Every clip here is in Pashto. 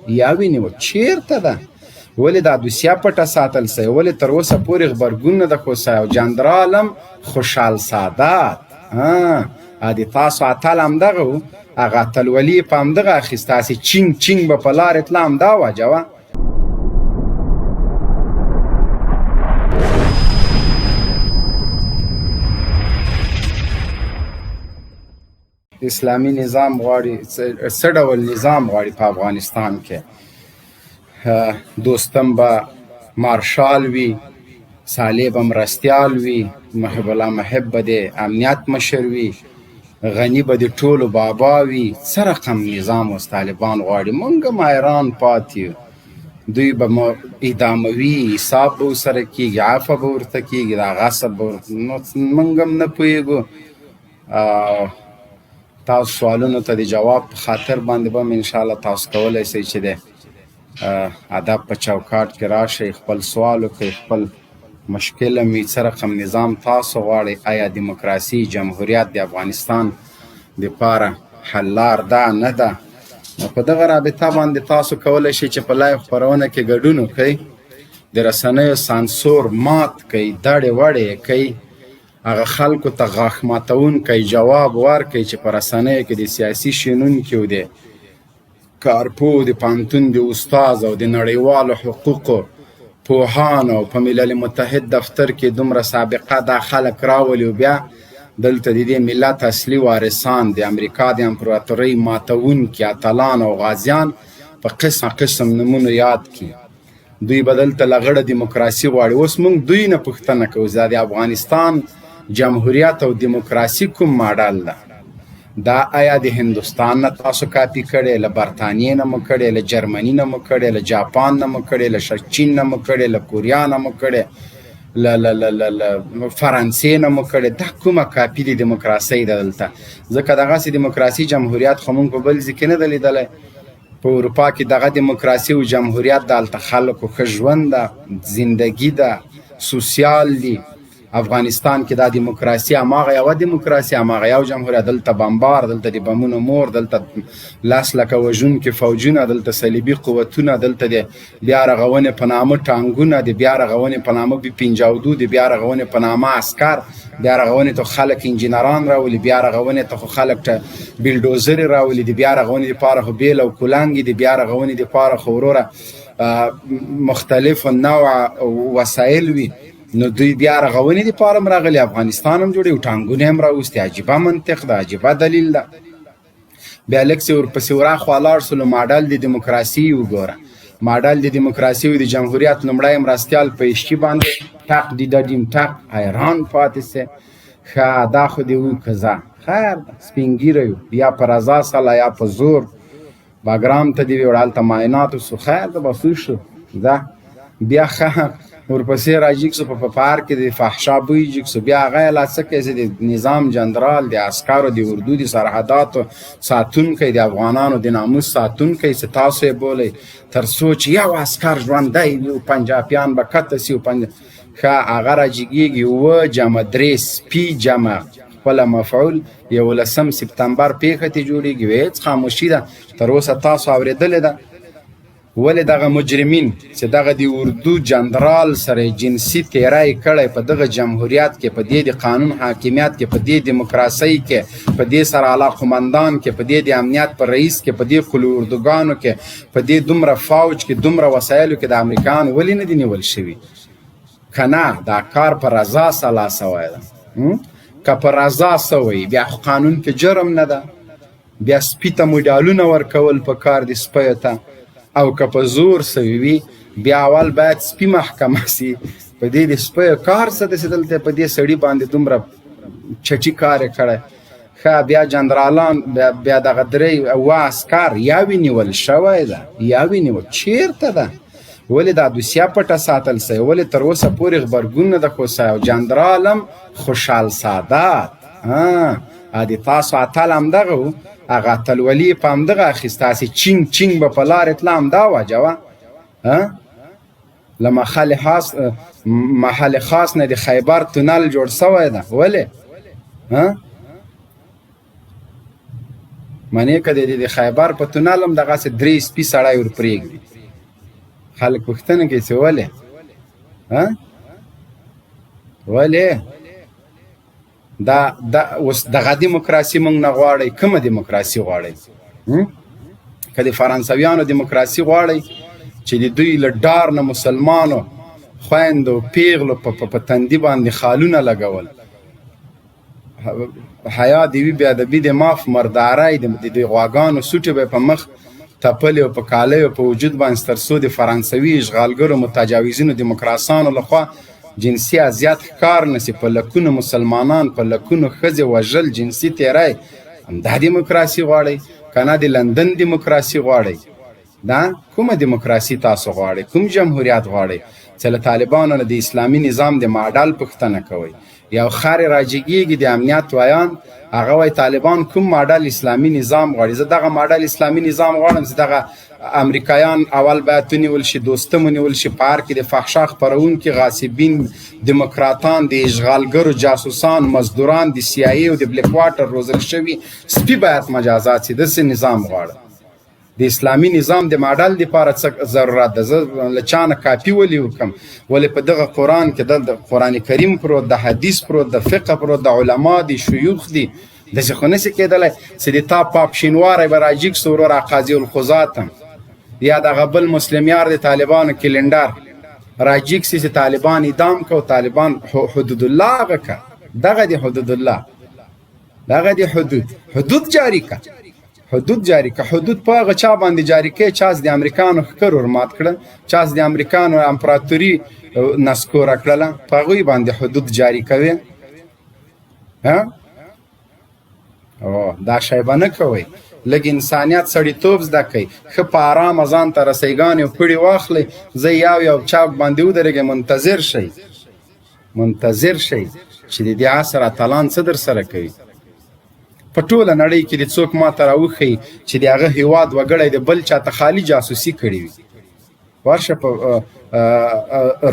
یا ونیوه چیرته ده؟ ولې دا دوسیه پټه ساتل سوې؟ ولې تر اوسه پورې غبرګون نه ده ښودل سوی؟ او جنرال هم خوشحال سعادت د تاسو اتل همدغه و، هغه اتلولي په همدغه اخیسته، هسې چینګ چینګ به په لارې تله، همدا وجه وه. اسلامي نظام غواړي، څه ډول نظام غواړي په افغانستان کې؟ دوستم به مارشال وي، صالح به مرستیال وي، محب الله محب به د امنیت مشر وي، غني به د ټولو بابا وي. څه رقم نظام اوس طالبان غواړي؟ موږ هم حیران پاتې یو. دوی به اعداموي، حساب به ورسره کېږي، عفوه به ورته کېږي، دا غصب به ورته، نو موږ هم نه پوهېږو. تاسو سوالونو ته د جواب په خاطر باندې به انشاءالله تاسو کولی شئ چې د ادب په چوکاټ کې راشئ، خپل سوال وکړئ، خپل مشکل هم وي، څه رقم نظام تاسو غواړئ؟ آیا دیموکراسي، جمهوریت د افغانستان دپاره حل لار ده نه ده؟ نو په دغه رابطه باندې تاسو کولی شئ چې په لایو خپرونه کې ګډون وکړئ، د رسنیو سانسور مات کړئ، دړې وړې یې کړئ، هغه خلکو ته غاښ ماتونکی جواب ورکړئ چې په رسنیو کې د سیاسي شنونکي او د کارپوه، د پوهنتون د استاد او د نړیوالو حقوقو پوهانو او په ملل متحد دفتر کې دومره سابقه دا خلک راولي، او بیا دلته د دې ملت اصلي وارثان د امریکا د امپراتورۍ ماتونکي اتلان او غازیان په قسم قسم نومونو یاد کړي. دوی به دلته لغړه دیموکراسي غواړي. اوس موږ دوی نه پوښتنه کوو، دا د افغانستان جمهوریت او دیموکراسي کوم ماډل ده؟ دا آیا د هندوستان نه تاسو کاپي کړی، له برطانیې نه مو کړی، له جرمني نه مو کړی، له جاپان نه مو کړی، له چین نه مو کړی، له کوریا نه مو کړی، له فرانسې نه مو کړی؟ دا کومه کاپي د دیموکراسۍ ده دلته؟ ځکه دغسې دیموکراسي جمهوریت خو موږ په بل ځای کې نه ده لیدلی. په اروپا کې دغه دیموکراسي او جمهوریت د هلته خلکو ښه ژوند ده، زندگی ده، سوسیال دي. افغانستان کې دا دیموکراسي هماغه یوه دیموکراسي، هماغه یو جمهوریت، دلته بمبار، دلته د بمونو مور، دلته 10 لکه وژونکي فوجونه، دلته صلیبي قوتونه، دلته د بیا رغونې په نامه ټانګونه، د بیا رغونې په نامه B52، د بیا رغونې په نامه عسکر، بیا رغونې ته خلک انجینران راولي، بیا رغونې ته خو خلک بیلډوزرې راولي، د بیا رغونې دپاره خو بیل او کولنګې، د بیا رغونې دپاره خو وروره مختلف نوع وسایل وي. نو دوی بیا رغونې دپاره هم راغلي، افغانستان هم جوړوي، ټانګونه هم راوستي. عجیبه منطق ده، عجیبه دلیل ده. بیا لږ څه ورپسې وراخوا لاړ سو، ماډل د دیموکراسي وګوره. ماډل د دیموکراسي او د جمهوریت لومړی مرستیال په اشچي باندې ټق د ډډیم ټق، حیران پاتې سه. ښه دا خو دې وکړه، خیر ده، سپین ږیره یو، یا په رضا سله یا په زور باګرام ته دې ویوړه، هلته معاینات وسو، خیر ده، بس وشو ده. بیا ښه ورپسې راجیګ سو، په پارک کې د فحشا بوی جیګ سو، بیا هغه یې لا څه کوي چې د نظام جنرال، د عسکرو، د اردو د سرحداتو ساتونکی، د افغانانو د ناموس ساتونکی چې تاسو یې بولئ، تر څو چې یو عسکر ژوندی وي، پنجابیان به کته سي. ښه هغه راجیګېږي 7 جمع 3 سپي جمع خپله مفعول 11 سپتمبر پیښه ترې جوړېږي. هېڅ خاموشي ده، تر اوسه تاسو اورېدلې ده؟ ولې دغه مجرمین چې دغه د اردو جنرال سره جنسي تیری کړی په دغه جمهوریت کې، په دې د قانون حاکمیت کې، په دې دیموکراسۍ کې، په دې سره علاقمندان کې، په دې د امنیت پر رئیس کې، په دې قلو اردوګانو کې، په دې دومره فوج کې، دومره وسایلو کې د امریکایانو ولې نه دي نیول شوي؟ که نه دا کار په رضا سلا سوی ده. که په رضا سوی بیا خو قانون کې جرم نه ده، بیا سپي ته مډالونه ورکول په کار د سپیو ته. او که په زور سوي وي بیا اول باید سپي محکمه سي. په دې د سپیو کار څه ده چې دلته په دې سړي باندې دومره چټي کار یې کړی. ښه بیا جنرالان، بیا دغه 3 عسکر یا وي نیول شوی ده یا وي نیول چیرته ده؟ ولې دا دوسیه پټه ساتل سوې؟ ولې تر اوسه پورې غبرګون نه ده ښودل سوی؟ او جنرال هم خوشحال سعادت د تاسو اتل همدغه و، هغه اتلولي په همدغه اخیسته، هسې چینګ چینګ به په لارې تله، همدا وجه وه. له محل خاص نه د خیبر تونل جوړ سوی ده. ولې منې که د خیبر په تونل هم دغسې 3 سپي سړی ور پرېږدي. خلک پوښتنه کوي چې ولې ولې دا اوس دغه دیموکراسي موږ نه غواړئ؟ کومه دیموکراسي غواړئ؟ که د فرانسویانو دیموکراسي غواړئ چې د دوی له ډار نه مسلمانو خویندو پیغلو په تندي باندې خالونه لګول، حیا د وي بې ادبي د معاف مردارۍ د غواګانو سوټې به په مخ تپلې او په کالیو په وجود باندې تر څو د فرانسوي اشغالګرو متجاوزینو دیموکراسانو لخوا جنسي اذیت ښکار نسی، په لکونو مسلمانان په لکونو ښځې وژل، جنسي تیری، همدا دیموکراسي غواړئ؟ که نه د لندن دیموکراسي غواړئ؟ دا کومه دیموکراسي تاسو غواړئ؟ کوم جمهوریت غواړئ؟ چې له طالبانو نه د اسلامي نظام د ماډل پوښتنه کوئ. یو خر راجګیږي د امنیت ویان، هغه وایي طالبان کوم ماډل اسلامي نظام غواړي. زه دغه ماډل اسلامي نظام غواړم چې دغه امریکایان اول باید ونیول شي، دوستم ونیول شي، په هر کې د فحشا خپرونکي، غاصبین، دیموکراتان، د اشغالګرو جاسوسان، مزدوران د سی آی ای او د بلیک واټر روزل شوي سپي باید مجازات شي. داسې نظام غواړم. د اسلامي نظام د ماډل دپاره څه ضرورت ده؟ زه له چا نه کاپي ولې وکړم؟ ولې په دغه قرآن کې د قرآن کریم پروت، د حدیث پروت، د فقه پروت، د علما دي، شیوخ دي. داسې خو نشي کېدلی چې د تا پاپ شینواری به راجګ سو ورور قاضي القضات هم یا دغه بل مسلم یار د طالبانو کلندر راجګ سي چې طالبان اعدام کو، طالبان حدود الله هغه که. دغه د حدود الله، دغه د حدود جاری که، حدود جاری که. حدود په هغه چا باندې جاری کوي چا د امریکانو ښکر ورمات کړه، چا د امریکانو امپراتوري نسکوره کړله، په هغوی باندې حدود جاری کوي. دا شی به نه کوئ. لږ انسانیت سړیتوب زده کوئ. ښه په ارامه ځان ته رسیګانې او پړې واخلئ، زه یو چوک باندې ودرېږئ، منتظر شئ چې د دې عصر اتلان څه در سره کوي. په ټوله نړۍ کې د څوک ما ته راوښیي چې د هغه هېواد وګړی د بل چا ته خالي جاسوسي کړې وي. ورشه په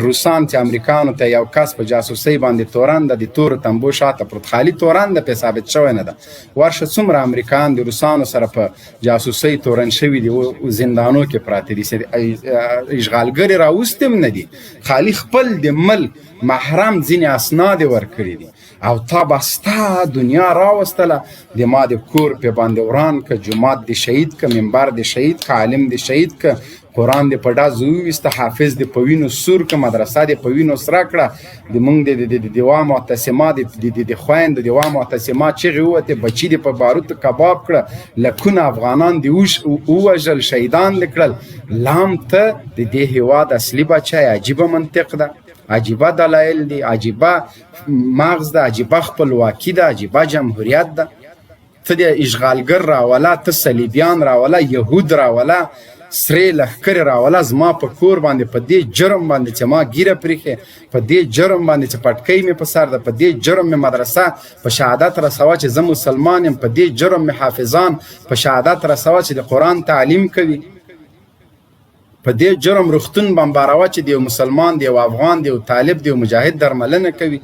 روسان چې امریکانو ته یو کس په جاسوسۍ باندې تورن ده، د تورو تنبو شاته پروت، خالي تورن ده، پې ثابت شوی نه ده. ورشه څومره امریکان د روسانو سره په جاسوسۍ تورن شوي دي، زندانو کې پراته دي، اشغالګر یې راوستي هم نه دي، خالي خپل د ملک محرم ځینې اسناد یې ورکړي دي. او تا به ستا دنیا راوستله، د ما د کور پې باندې وران که، جومات د شهید که، منبر د شهید که، عالم د شهید که، قرآن د په ډز وویسته، حافظ د په وینو سور که، مدرسه د په وینو سره کړه، د موږ د دیوا معتصما د خویندو دیوا معتصما چغې ووتې، بچي د په باروتو کباب کړه، لکونه افغانان د ووژل، شهیدان دې کړل. لام ته د دې هېواد اصلي بچی. عجیبه منطق ده، عجیبه دلایل دي، عجیبه مغز ده، عجیبه خپلواکي ده، عجیبه جمهوریت ده. ته د اشغالګر راوله، ته صلیبیان راوله، یهود راوله، سرې لښکرې راوله، زما په کور باندې په دې جرم باندې چې ما ګیره پرېښې، په دې جرم باندې چې پټکۍ مې په سر ده، په دې جرم مې مدرسه په شهادت رسوه چې زه مسلمان یم، په دې جرم مې حافظان په شهادت رسوه چې د قرآن تعلیم کوي، په دې جرم روغتون بمباروه چې د یو مسلمان، د یو افغان، د یو طالب، د یو مجاهد درملنه کوي.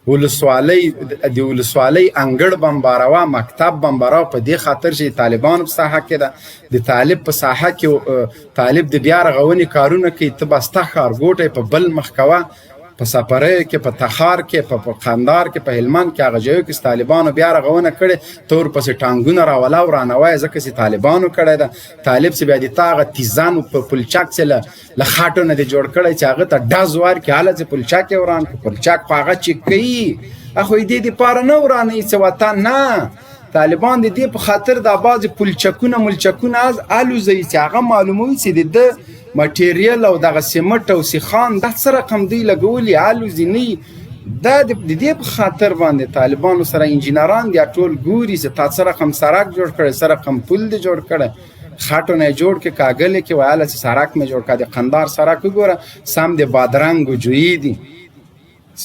د ولسوالۍ انګړ بمباروه، مکتب بمباروه، په دې خاطر چې طالبانو په ساحه کې ده، د طالب په ساحه کې طالب د بیا رغونې کارونه کوي، ته به ستا ښارګوټی په بل مخ کوه، په سپریو کې، په تخار کې، په قندار کې، په هلمند کې، هغه ځایو کې طالبانو بیا رغونه کړې، ته ورپسې ټانګونه راوله او رانوی ځکه چې طالبانو کړی ده. طالب چې بیا د تا هغه تیزان په پلچک چې له خاټو نه دی جوړ کړی چې هغه ته ډز ورکړي، هله چې پلچک یې وران کړي، پلچک خو هغه چې کوي خو یې دې دپاره نه ورانوي چې وطن نه. طالبان د دې په خاطر دا بعضې پلچکونه ملچکونه الوزوي چې هغه معلوموي چې د ده مټیریل او دغه سیمټ او سیخان دا څه رقم دوی لګولي الوزي نه وي. دا د دې په خاطر باندې طالبانو سره انجینران دي ټول ګوري چې تا څه رقم سړک جوړ کړی، څه رقم پل دی جوړ کړی، خاټو نه یې جوړ کړې، کاږلې کې ویله چې سړک مې جوړ کړه. د قندار سړک وګوره، سم د بادرنګو جویي دي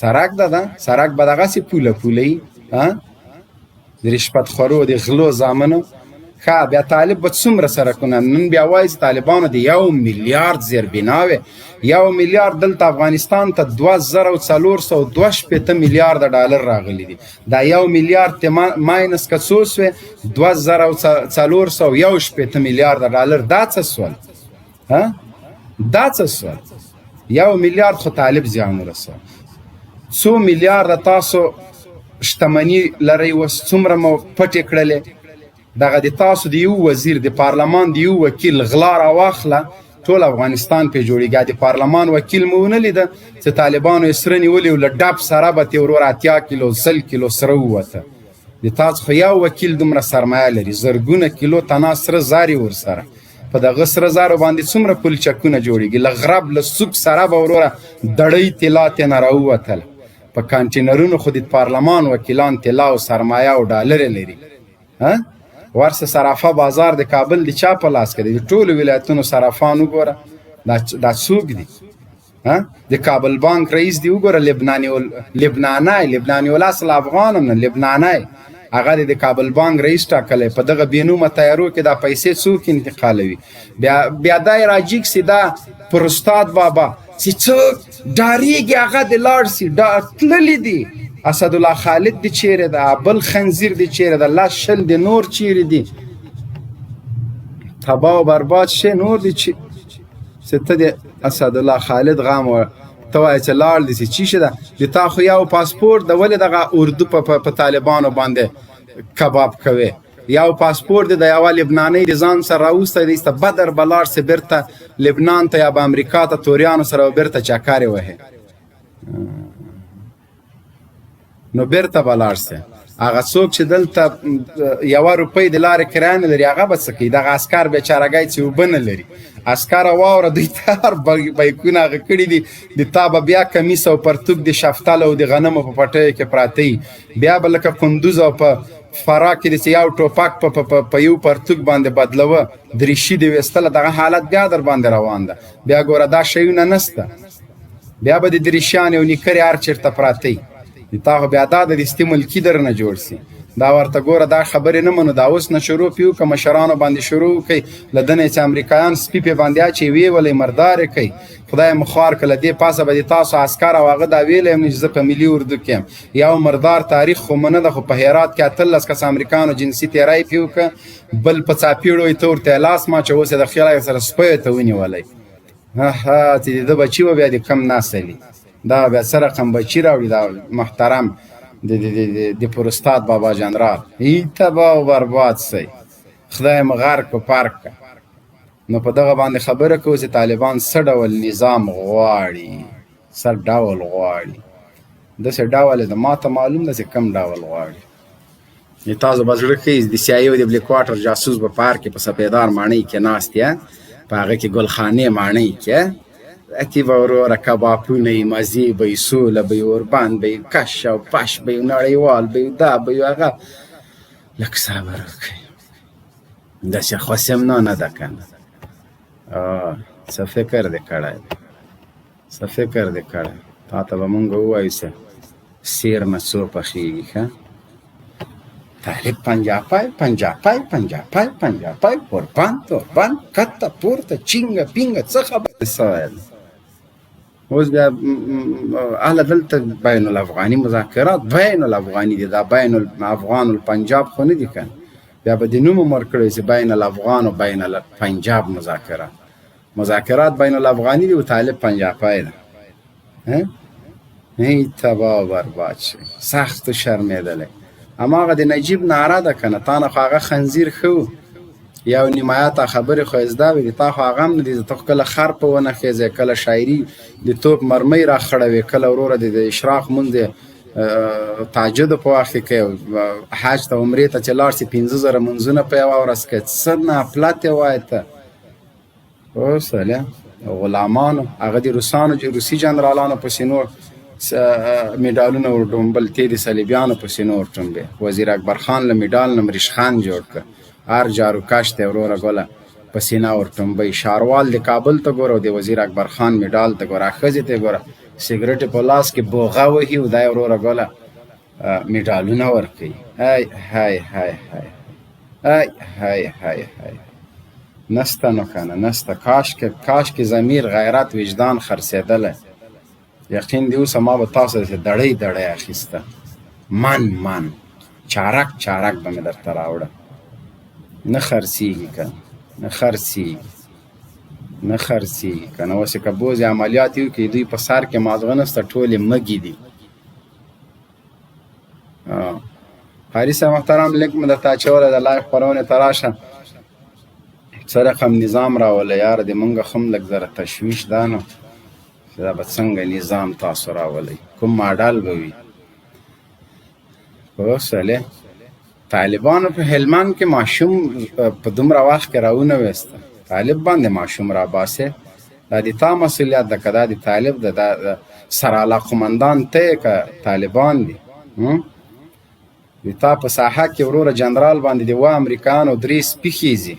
سړک ده، سړک به دغسې پوله پوله وي. د رشوت خورو د غلو زامنو ښه بیا طالب به څومره سرکونه نن بیا وایي چې طالبانو د 1 میلیارد زیربنا وې 1 میلیارد دلته افغانستان ته 2472 میلیارده ډالر راغلي دي دا 1 میلیارد ته ماینس که څو سوې 2418 میلیارده ډالر دا څه سول دا څه سول 1 میلیارد خو طالب زیان ورسوه څو میلیارده تاسو شتمني لرئ اوس څومره مو پټې کړلې دغه د تاسو د یو وزیر د پارلمان د یو وکیل غلا راواخله ټول افغانستان پې جوړېږي د پارلمان وکیل مو ونه لیده چې طالبانو یې سره نیولي و له ډب سره به ترې ورور 80 کیلو 100 کیلو سره ووته د تاسو خو یو وکیل دومره سرمایه لري زرګونه کیلو تنه سره زاري ورسره په دغه سره زارو باندې څومره پلچکونه جوړېږي له غرب له سوک سره به وروره دړۍ طلا ترېنه راووتله په کانټینرونو خو د پارلمان وکیلان طلا او سرمایه او ډالر لري ورسه صرافه بازار د کابل د چا په لاس کې دی د ټولو ولایتونو صرافان وګوره دا څوک دي د کابل بانک رئیس دی وګوره لبناني الاصل افغان هم نه لبناني هغه د کابل بانک رئیس ټاکلی په دغه بېنومه تیارو کې دا پیسې څوک انتقالوي بیا دا یې راجیږسي دا پر استاد بابا چې څوک ډارېږي هغه د لاړ سي تللي دي اسدالله خالد دی چیرې ده بل خنزیر دی چیرې ده لاس شل دی نور چیرې دي تباه و برباد شي نور دی چې ته د اسدالله خالد غم ته وایې چې لاړ دي چې چی شده د تا خو یو پاسپورت د ولې دغه اردو په طالبانو باندې کباب کوي یو پاسپورت دی د یوه لبنانۍ د ځان سره راوستی دی ایسته بدر به لاړ سي بیرته لبنان ته یا به امریکا ته توریانو سره به بیرته چکرې وهي نو بیرته به لاړ سي هغه څوک چې دلته 1 روپۍ د لارې کرایه نه لري هغه به څه کوي دغه عسکر بیچارهګی چې اوبه نه لري عسکره واوره دوی تار بیکونه هغه کړي دي د تا به بیا کمیس او پرتوک د شفتل او د غنمو په پټیو کې پراته وي بیا به لکه کندوز او په فرا کې د یو ټوپک په یو پرتوک باندې بدلوه دریشي د ویستله دغه حالت بیا در باندې روان ده بیا ګوره دا شیونه نسته بیا به د دریشیانې او نیکرې هر چېرته پراته وي تا خو بیا دا د دستي ملکي درنه جوړ سي دا ورته ګوره دا خبرې نه منو دا اوس نه شروع پیو که مشرانو باندې شروع کوي له دنه چې امریکایان سپي پې باندې اچوي ویې ولئ مردارې کوي خدای مو خوار که له دې پاسه به د تاسو عسکر او هغه دا ویلی یم چې زه په ملي اردو کې یم یو مردار تاریخ خو مو نه ده خو په هرات کې 18 کس امریکایانو جنسي تېری پې وکړه بل په څاپېړو یې ته ورته یې لاس ماچه اوس یې د خیال سره سپیو ته ونیولی چې د ده بچي به بیا د کم نسلي دا بیا څه رقم بچي راوړي دا محترم د پرستاد بابا جنرال ای تباه و برباد سی خدای مو غرق په پارک که نو په دغه باندې خبره کوو چې طالبان څه ډول نظام غواړي څه ډول غواړي داسې ډول یې د ما ته معلوم ده چې کم ډول غواړي تاسو به زړه ښیي د CIA او د بلیک واټر جاسوس به پارک کې په سپېدار ماڼۍ کې ناست یې په هغه کې ګلخانې ماڼۍ کې اکی به وروره کبابونه یې مزې به یې سوله به یې اوربند به یې کش او پش به یې نړیوال به یې دا به یې هغه لږ صبر وکړئ داسې خوسمنا نه ده که نه څه فکر دې کړی څه فکر دې کړی تا ته به مونږ ووایو چې سیر نه څو پخېږي ښه طالب پنجاپای اوربند کته پورته چینګه پینګه څه خبره سوال اوس بیا اهله دلته بین الافغاني مذاکرات بین الافغاني دي دا بین الافغان الپنجاب خو نه دي که بیا به د نوم هم ورکړی چې بین الافغان و بین الپنجاب مذاکرات بین الافغاني دي و طالب پنجاپای ده ای تباه و برباد شي سخت شرمېدلی هماغه د نجیب نعره ده که نه تا نه خو هغه خنزیر ښه یو نمایاته خبرې خو یې زده وې د تا خو هغه هم نه دي ته خو کله خر په ونه خېځې کله شاعري د توپ مرمۍ را خړوې کله وروره د اشراق مونځ تهجدو په وخت کې کوي حج ته عمرې ته چې لاړ سي 15,000 منځونه په یوه ورځ کوي څه نافلت یې وایې ته اوس غلامانو هغه د روسي جنرالانو پسې نور میډالونه ورډومبل تې د صلیبیانو پسې نور ټومبې وزیر اکبر خان له میډال نه مریشخان جوړ کړ هر جارو کش ته وروره ګوله په سینه ورټومبی شاروال د کابل ته ګوره او د وزیر اکبر خان میډال ته ګوره ښځې ته ګوره سګرټ په لاس کې بوغه وهي دا یې وروره ګوله میډالونه ورکوي هی های نسته نو کنه نسته. کاش کې ضمیر غیرت وجدان خرڅېدلی. یقین دی اوس ما به تاسو داسې دړۍ اخیسته. من چارک به مې درته راوړه. نه خرڅېږي که نه خرڅېږي که نه. اوس که بوځې عملیات یې وکړي دوی په سر کې مازغه نسته ټولې مږې دي. حارث صاحب محترم لینک مې درته اچولی د لایف خپرونې ته راشه. څه رقم نظام راولی یاره د مونږ هم لږ ذره تشویش دا نو چې دا به څنګه نظام تاسو راولی کوم ماډل به وي. پوه شولې طالبانو په هلمند کې ماشوم په دومره وخت کې راونه ویسته. طالب باندې ماشوم را باسې دا د تا مسؤلیت ده که دا د طالب ده. دا سرعلاقمندان ته که طالبان دي د تا په ساحه کې وروره جنرال باندې د امريکايانو 3 سپیخیزي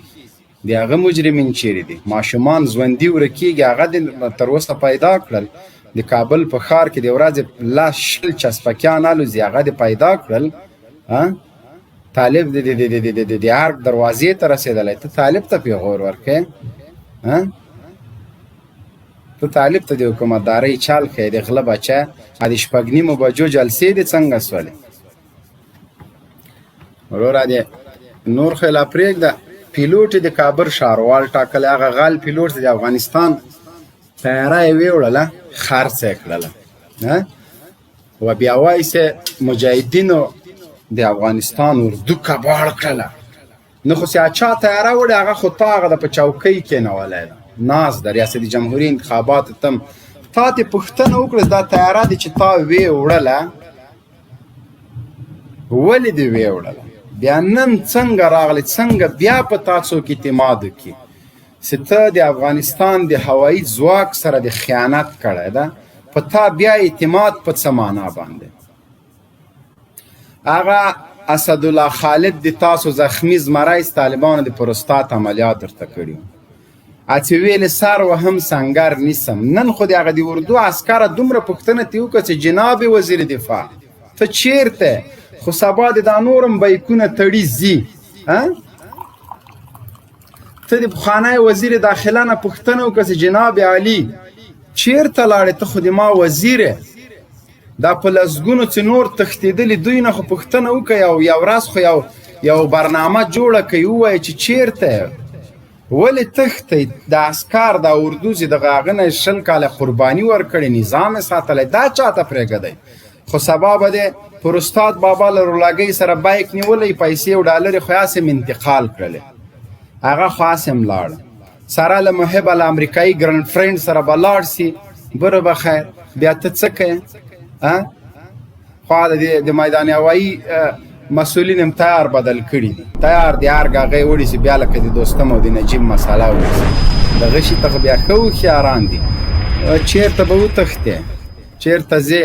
د هغه مجرمین چیرې دي؟ ماشومان ژوندي ورکېږي. هغه د تر اوسه پیدا کړل. د کابل په ښار کې د ورځې لاس 20 چسپکیان الوزي. هغه د پیدا کړل. طالب د ارګ دروازې ته رسېدلی. ته طالب ته پیغور ورکې؟ ته طالب ته د حکومتدارۍ چال ښیې د غله بچه. د 6:30 بجو جلسې دې څنګه سولې؟ وروره د نور خلا پرېږده. پیلوټ د کابل ښاروال ټاکلی. هغه غل پیلوټ د افغانستان طیاره یې ویوړله خرڅه یې کړله و بیا وایي چې مجاهدینو د افغانستان اردو کباړ کړله. نو خو چې چا طیاره وړې هغه خو تا هغه د په چوکۍ کېنولی ده. ناز د ریاست جمهوریې انتخاباتو تم تا دې پوښتنه وکړه دا طیاره دې چې تا ویې وړله ولې دې ویې وړله؟ بیا نن څنګه راغلی؟ څنګه بیا په تا څوک اعتماد وکړي چې ته د افغانستان د هوایي ځواک سره د خیانت کړی ده؟ په تا بیا اعتماد په څه معنا باندې؟ هغه اسدالله خالد د تاسو زخمی زمری طالبانو د پروستات عملیات درته کړي. چې ویلې سر وهم سنګر نیسم. نن خو د هغه د اردو عسکره دومره پوښتنه ترې وکړه چې جناب وزیر دفاع ته چیرته؟ خو سبا د دا نورم بیکونه تړي ځي. ته د پخوانی وزیر داخله نه پوښتنه وکړه چې جناب علي چیرته لاړې؟ ته خو د ما وزیره. دا په لسګونو چې نور تښتېدلي دوی نه خو پوښتنه وکړه. یو ورځ خو یو برنامه جوړه کړئ ووایه چې چیرته ولې تښتئ؟ د عسکر د اردو چې دغه هغه نه 20 کاله قرباني ورکړې نظام یې ساتلی. دا چاته پرېږدئ؟ خو سبا به د پروستات بابا له رولګۍ سره بایک نیولی پیسې او ډالرې خو یاسې انتقال کړلې. هغه خو هسې لاړه سره له محبه له امریکایي ګرنډ فرینډ سره به لاړ سي. بره به خیر بیا ته څه کوې؟ خو د میدان هوایي مسؤلین هم تیار بدل کړي دي. تیار د ارګ هغې وړي چې بیا لکه د دوستم او د نجیب مسله ورسي. دغه شي ته خو بیا ښه هوښیاران دي. چېرته به وتښتې؟ چېرته ځې؟